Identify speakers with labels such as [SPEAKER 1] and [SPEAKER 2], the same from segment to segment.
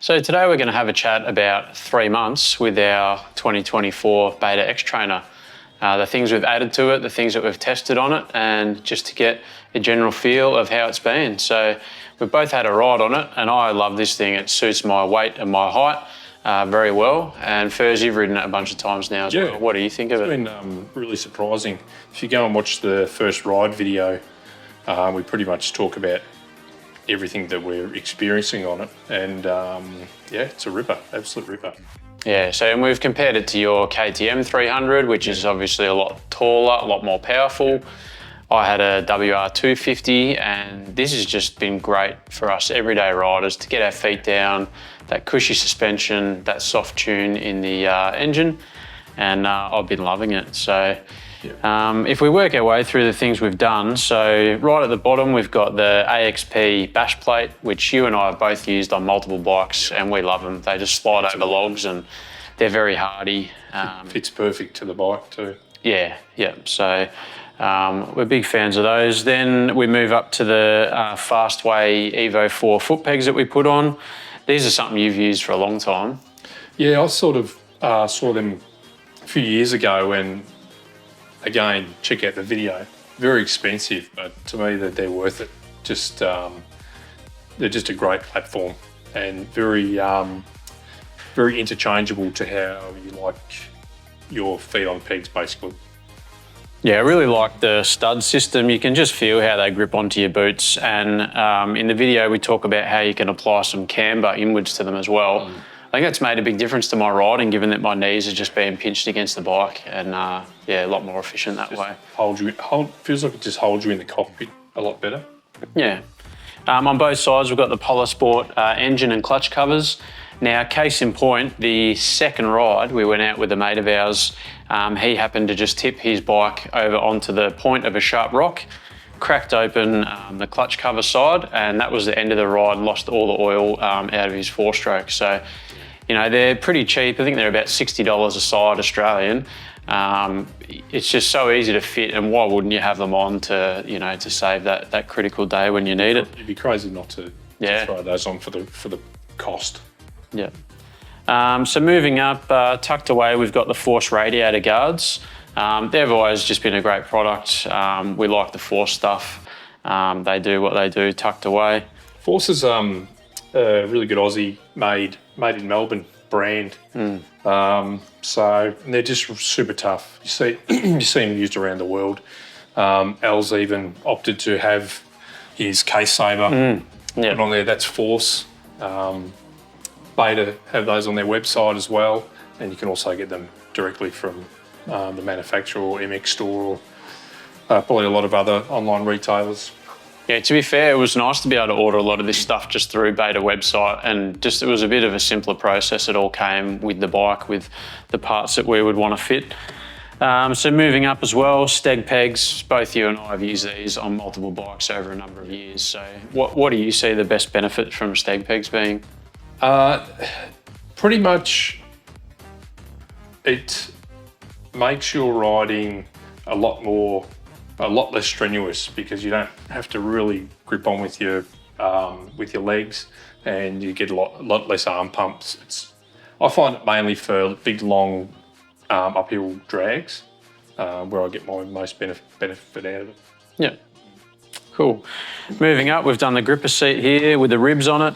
[SPEAKER 1] So today we're going to have a chat about 3 months with our 2024 Beta Xtrainer. The things we've added to it, the things that we've tested on it, and just to get a general feel of how it's been. So we've both had a ride on it, and I love this thing. It suits my weight and my height very well. And Furs, you've ridden it a bunch of times now as well. What do you think of it?
[SPEAKER 2] It's been really surprising. If you go and watch the first ride video, we pretty much talk about everything that we're experiencing on it, and yeah, it's a ripper, absolute ripper.
[SPEAKER 1] Yeah, so and we've compared it to your KTM 300, which is obviously a lot taller, a lot more powerful. I had a WR250, and this has just been great for us everyday riders to get our feet down, that cushy suspension, that soft tune in the engine, and I've been loving it. So if we work our way through the things we've done, so right at the bottom we've got the AXP bash plate, which you and I have both used on multiple bikes, and we love them. They just slide over logs and they're very hardy.
[SPEAKER 2] Fits perfect to the bike too.
[SPEAKER 1] Yeah. So we're big fans of those. Then we move up to the Fastway Evo 4 foot pegs that we put on. These are something you've used for a long time.
[SPEAKER 2] Yeah, I sort of saw them a few years ago, and again, check out the video. Very expensive, but to me they're worth it. Just they're just a great platform, and very interchangeable to how you like your feet on pegs, basically.
[SPEAKER 1] Yeah, I really like the stud system. You can just feel how they grip onto your boots, and in the video we talk about how you can apply some camber inwards to them as well. I think that's made a big difference to my riding, given that my knees are just being pinched against the bike, and yeah, a lot more efficient that way.
[SPEAKER 2] Feels like it just holds you in the cockpit a lot better.
[SPEAKER 1] Yeah. On both sides we've got the Polysport engine and clutch covers. Now, case in point, the second ride we went out with a mate of ours. He happened to just tip his bike over onto the point of a sharp rock, cracked open the clutch cover side, and that was the end of the ride. Lost all the oil out of his 4-stroke. So, you know, they're pretty cheap. I think they're about $60 a side Australian. It's just so easy to fit, and why wouldn't you have them on to, you know, to save that critical day when you need it?
[SPEAKER 2] It'd be crazy not to throw those on for the cost.
[SPEAKER 1] Yeah. So moving up, tucked away, we've got the Force Radiator Guards. They've always just been a great product. We like the Force stuff. They do what they do, tucked away. Force is
[SPEAKER 2] a really good Aussie made in Melbourne brand. So they're just super tough. You see them used around the world. Al's even opted to have his case saver put on there. That's Force. Beta have those on their website as well, and you can also get them directly from the manufacturer or MX store, or probably a lot of other online retailers.
[SPEAKER 1] Yeah, to be fair, it was nice to be able to order a lot of this stuff just through Beta website, and just it was a bit of a simpler process. It all came with the bike, with the parts that we would want to fit. So moving up as well, Stag Pegs. Both you and I have used these on multiple bikes over a number of years. So what do you see the best benefit from Stag Pegs being?
[SPEAKER 2] Pretty much it makes your riding a lot less strenuous, because you don't have to really grip on with your legs, and you get a lot less arm pumps. I find it mainly for big, long uphill drags where I get my most benefit out of it.
[SPEAKER 1] Yeah. Cool. Moving up, we've done the gripper seat here with the ribs on it.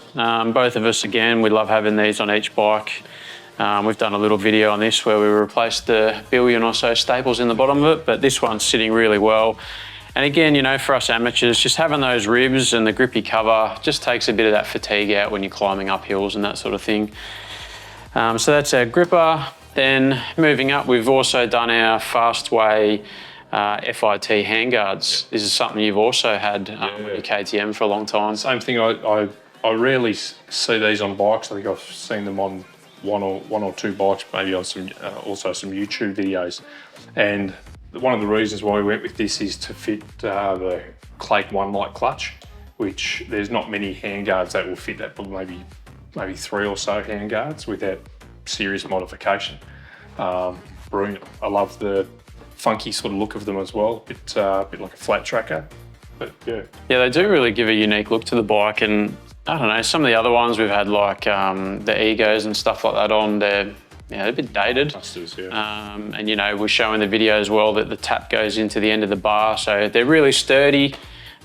[SPEAKER 1] Both of us, again, we love having these on each bike. We've done a little video on this where we replaced the billion or so staples in the bottom of it, but this one's sitting really well. And again, you know, for us amateurs, just having those ribs and the grippy cover just takes a bit of that fatigue out when you're climbing up hills and that sort of thing. So that's our gripper. Then moving up, we've also done our Fastway FIT handguards. This is something you've also had with your KTM for a long time.
[SPEAKER 2] Same thing. I rarely see these on bikes. I think I've seen them on one or two bikes, maybe on some also some YouTube videos. And one of the reasons why we went with this is to fit the Clake One Light clutch, which there's not many handguards that will fit that, but maybe 3 or so handguards without serious modification. Brilliant. I love the funky sort of look of them as well, a bit like a flat tracker, but yeah.
[SPEAKER 1] Yeah, they do really give a unique look to the bike, and I don't know, some of the other ones we've had like the Egos and stuff like that on, they're a bit dated.
[SPEAKER 2] Clusters, yeah.
[SPEAKER 1] And you know, we're showing the video as well that the tap goes into the end of the bar, so they're really sturdy.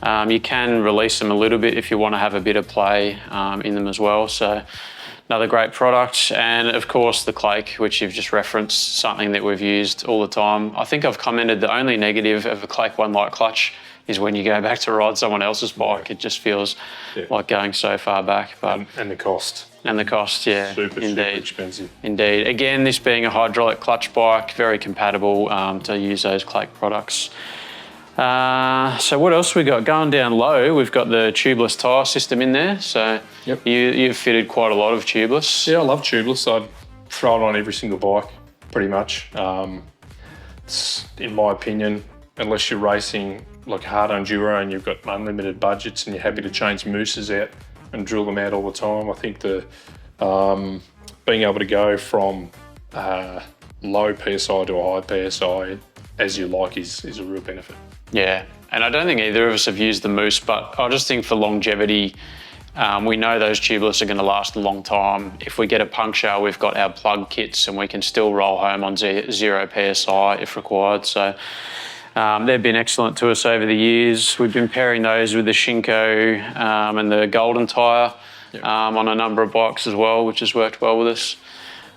[SPEAKER 1] You can release them a little bit if you want to have a bit of play in them as well. So another great product. And of course the Clake, which you've just referenced, something that we've used all the time. I think I've commented the only negative of a Clake One Light clutch is when you go back to ride someone else's bike, it just feels like going so far back. But
[SPEAKER 2] and the cost.
[SPEAKER 1] And the cost, yeah,
[SPEAKER 2] super expensive.
[SPEAKER 1] Indeed. Again, this being a hydraulic clutch bike, very compatible to use those Clake products. So what else we got? Going down low, we've got the tubeless tyre system in there. So you've fitted quite a lot of tubeless.
[SPEAKER 2] Yeah, I love tubeless. I'd throw it on every single bike, pretty much. It's, in my opinion, unless you're racing like Hard Unduro and you've got unlimited budgets and you're happy to change mooses out and drill them out all the time, I think the being able to go from low PSI to a high PSI as you like is a real benefit.
[SPEAKER 1] Yeah, and I don't think either of us have used the Moose, but I just think for longevity, we know those tubeless are going to last a long time. If we get a puncture, we've got our plug kits and we can still roll home on 0 PSI if required. So they've been excellent to us over the years. We've been pairing those with the Shinko and the Golden tyre on a number of bikes as well, which has worked well with us.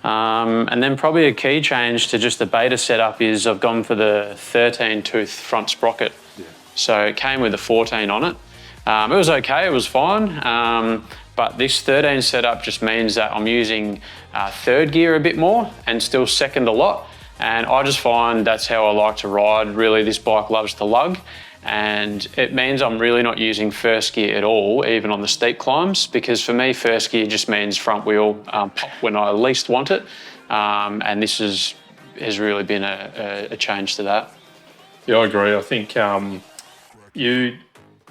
[SPEAKER 1] And then probably a key change to just the Beta setup is I've gone for the 13-tooth front sprocket. Yeah. So it came with a 14 on it. It was okay, it was fine. But this 13 setup just means that I'm using third gear a bit more and still second a lot. And I just find that's how I like to ride. Really, this bike loves to lug. And it means I'm really not using first gear at all, even on the steep climbs, because for me, first gear just means front wheel pop when I least want it. And this has really been a change to that.
[SPEAKER 2] Yeah, I agree. I think you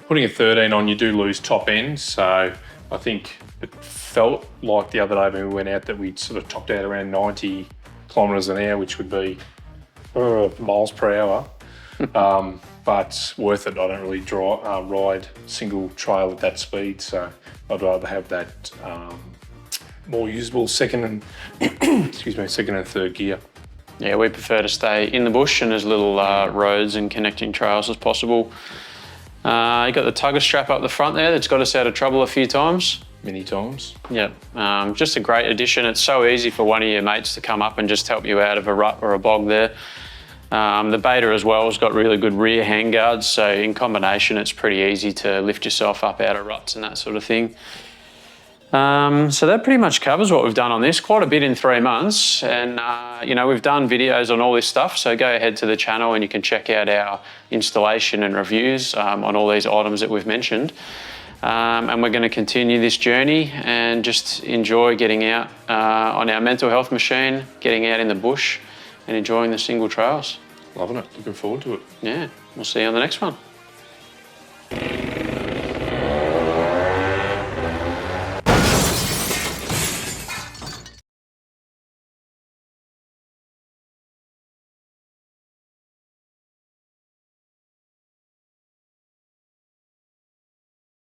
[SPEAKER 2] putting a 13 on, you do lose top end. So I think it felt like the other day when we went out that we sort of topped out around 90 kilometres an hour, which would be miles per hour. But worth it. I don't really ride single trail at that speed, so I'd rather have that more usable second and second and third gear.
[SPEAKER 1] Yeah, we prefer to stay in the bush and as little roads and connecting trails as possible. You got the tugger strap up the front there that's got us out of trouble a few times.
[SPEAKER 2] Many times.
[SPEAKER 1] Yep, just a great addition. It's so easy for one of your mates to come up and just help you out of a rut or a bog there. The Beta as well has got really good rear handguards, so in combination it's pretty easy to lift yourself up out of ruts and that sort of thing. So that pretty much covers what we've done on this, quite a bit in 3 months, and you know, we've done videos on all this stuff, so go ahead to the channel and you can check out our installation and reviews on all these items that we've mentioned. And we're going to continue this journey and just enjoy getting out on our mental health machine, getting out in the bush and enjoying the single trails.
[SPEAKER 2] Loving it, looking forward to it.
[SPEAKER 1] Yeah, we'll see you on the next one.